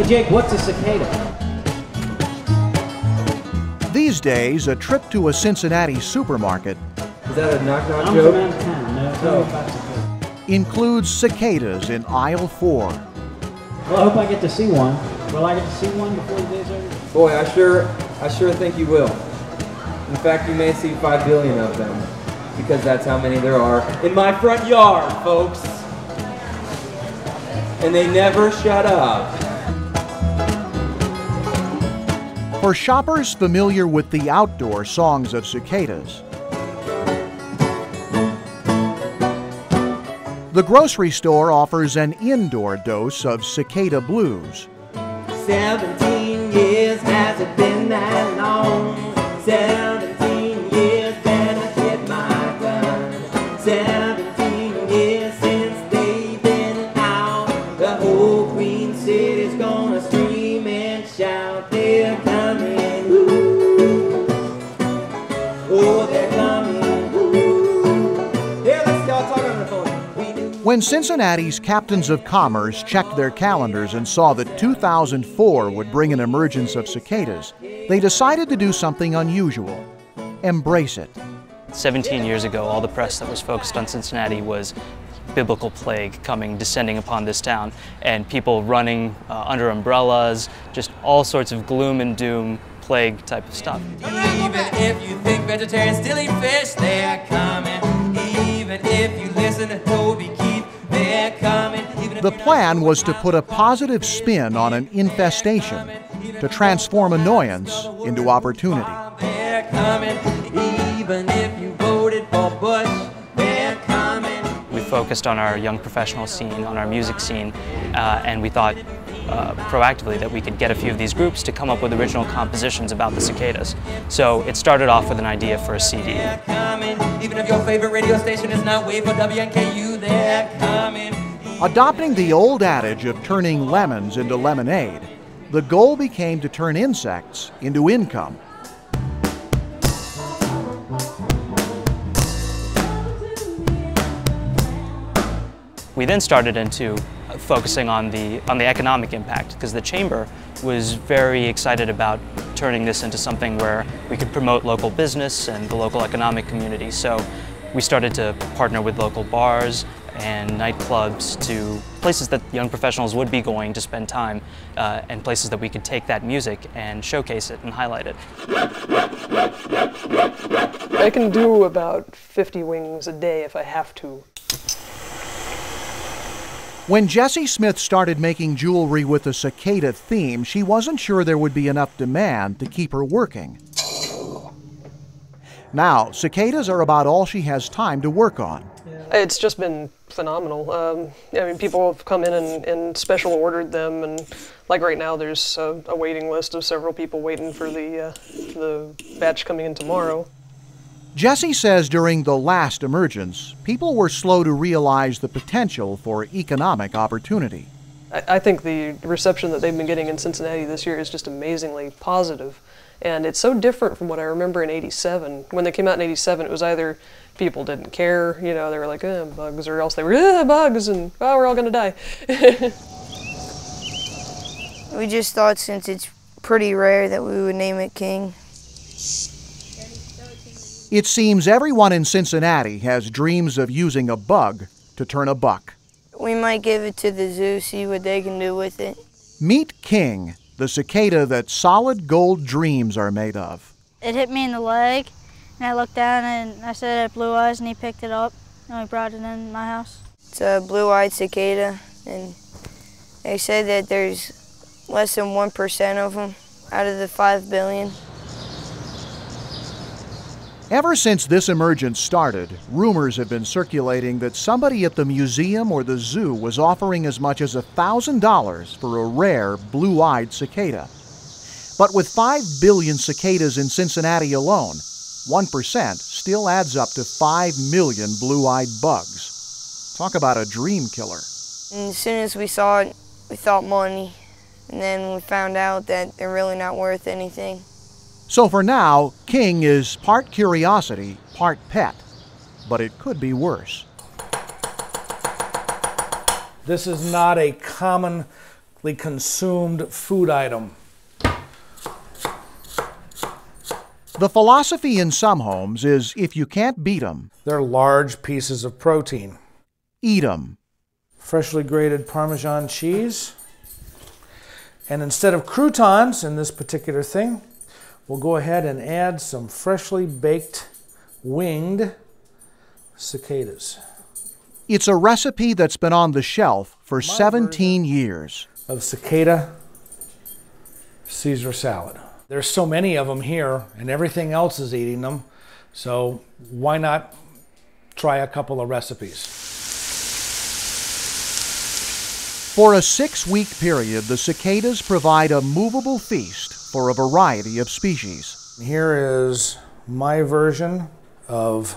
Hey Jake, what's a cicada? These days, a trip to a Cincinnati supermarket Is that a knock-knock I'm joke? from out of town. No, tell me about cicada. includes cicadas in aisle 4. Well, I hope I get to see one. Will I get to see one before the day's over? Boy, I sure think you will. In fact, you may see 5 billion of them, because that's how many there are in my front yard, folks. And they never shut up. For shoppers familiar with the outdoor songs of cicadas, the grocery store offers an indoor dose of cicada blues. 17 years, has it been that long? 17 years, better get my gun. 17 years since they've been out. The whole Queen City's gonna scream and shout. They're coming, ooh. Oh, they're coming, ooh. Here, let's y'all talk on the phone. When Cincinnati's captains of commerce checked their calendars and saw that 2004 would bring an emergence of cicadas, they decided to do something unusual: embrace it. 17 years ago, all the press that was focused on Cincinnati was biblical plague descending upon this town, and people running under umbrellas, just all sorts of gloom and doom, plague type of stuff. Even if you think vegetarians still eat fish, they're coming. Even if you listen to Toby Keith, they're coming. The plan was to put a positive spin on an infestation, to transform annoyance into opportunity. They're coming. Even if you voted for Bush, they're coming. We focused on our young professional scene, on our music scene, and we thought proactively that we could get a few of these groups to come up with original compositions about the cicadas. So it started off with an idea for a CD. They're coming. Even if your favorite radio station is not Wave or WNKU, they're coming. Adopting the old adage of turning lemons into lemonade, the goal became to turn insects into income. We then started into focusing on the economic impact, because the Chamber was very excited about turning this into something where we could promote local business and the local economic community. So we started to partner with local bars and nightclubs, to places that young professionals would be going to spend time, and places that we could take that music and showcase it and highlight it. I can do about 50 wings a day if I have to. When Jessie Smith started making jewelry with a cicada theme, she wasn't sure there would be enough demand to keep her working. Now, cicadas are about all she has time to work on. It's just been phenomenal. I mean, people have come in and special ordered them, and like right now there's a waiting list of several people waiting for the batch coming in tomorrow. Jessie says during the last emergence, people were slow to realize the potential for economic opportunity. I think the reception that they've been getting in Cincinnati this year is just amazingly positive. And it's so different from what I remember in '87. When they came out in '87, it was either people didn't care, you know, they were like, bugs, or else they were, bugs, and oh, we're all gonna die. We just thought since it's pretty rare that we would name it King. It seems everyone in Cincinnati has dreams of using a bug to turn a buck. We might give it to the zoo, see what they can do with it. Meet King, the cicada that solid gold dreams are made of. It hit me in the leg, and I looked down and I said it had blue eyes, and he picked it up and we brought it in my house. It's a blue-eyed cicada, and they said that there's less than 1% of them out of the 5 billion. Ever since this emergence started, rumors have been circulating that somebody at the museum or the zoo was offering as much as $1,000 for a rare blue-eyed cicada. But with 5 billion cicadas in Cincinnati alone, 1% still adds up to 5 million blue-eyed bugs. Talk about a dream killer. And as soon as we saw it, we thought money. And then we found out that they're really not worth anything. So for now, King is part curiosity, part pet. But it could be worse. This is not a common frequently consumed food item. The philosophy in some homes is if you can't beat 'em, They're large pieces of protein. eat 'em. Freshly grated Parmesan cheese. And instead of croutons in this particular thing, we'll go ahead and add some freshly baked winged cicadas. It's a recipe that's been on the shelf for 17 years. Of cicada Caesar salad. There's so many of them here, and everything else is eating them, so why not try a couple of recipes? For a 6-week period, the cicadas provide a movable feast for a variety of species. Here is my version of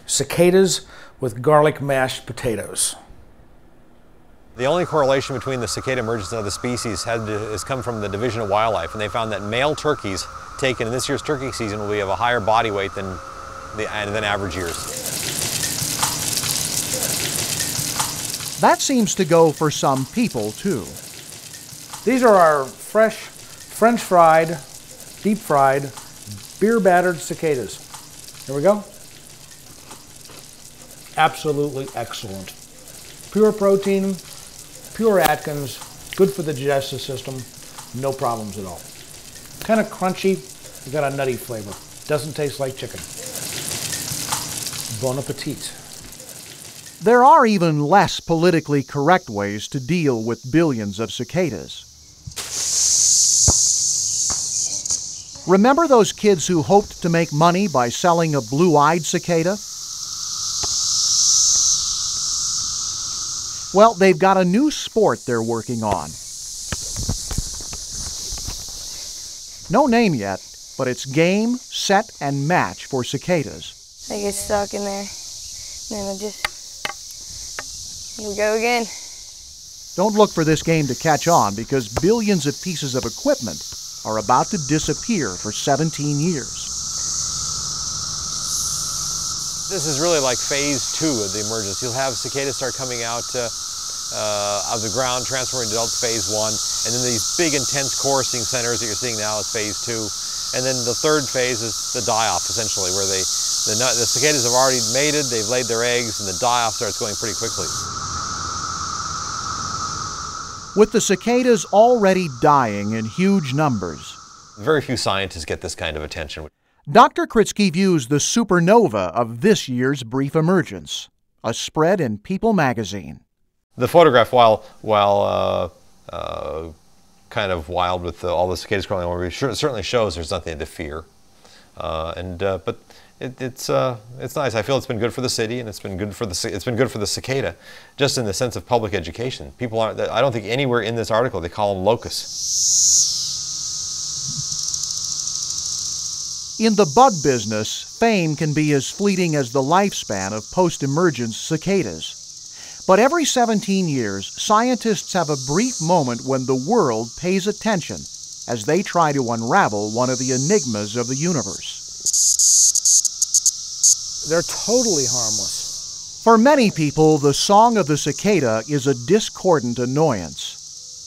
cicadas with garlic mashed potatoes. The only correlation between the cicada emergence and other species has come from the Division of Wildlife, and they found that male turkeys taken in this year's turkey season will be of a higher body weight than average years. That seems to go for some people, too. These are our fresh, French fried, deep fried, beer battered cicadas. Here we go. Absolutely excellent. Pure protein, pure Atkins, good for the digestive system, no problems at all. Kind of crunchy, it's got a nutty flavor. Doesn't taste like chicken. Bon appetit. There are even less politically correct ways to deal with billions of cicadas. Remember those kids who hoped to make money by selling a blue-eyed cicada? Well, they've got a new sport they're working on. No name yet, but it's game, set, and match for cicadas. I get stuck in there, then here we go again. Don't look for this game to catch on because billions of pieces of equipment are about to disappear for 17 years. This is really like phase 2 of the emergence. You'll have cicadas start coming out of the ground, transferring to adult phase 1, and then these big intense chorusing centers that you're seeing now is phase 2. And then the third phase is the die-off, essentially, where the cicadas have already mated, they've laid their eggs, and the die-off starts going pretty quickly. With the cicadas already dying in huge numbers, very few scientists get this kind of attention. Dr. Kritsky views the supernova of this year's brief emergence, a spread in People magazine. The photograph, while kind of wild with all the cicadas crawling over, it certainly shows there's nothing to fear. But it's nice. I feel it's been good for the city, and it's been good for the cicada, just in the sense of public education. People aren't. I don't think anywhere in this article they call them locusts. In the bud business, fame can be as fleeting as the lifespan of post-emergence cicadas. But every 17 years, scientists have a brief moment when the world pays attention as they try to unravel one of the enigmas of the universe. They're totally harmless. For many people, the song of the cicada is a discordant annoyance.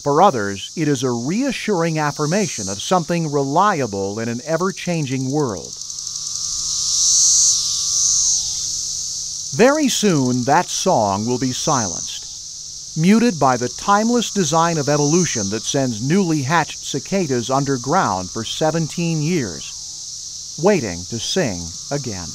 For others, it is a reassuring affirmation of something reliable in an ever-changing world. Very soon, that song will be silenced, muted by the timeless design of evolution that sends newly hatched cicadas underground for 17 years, waiting to sing again.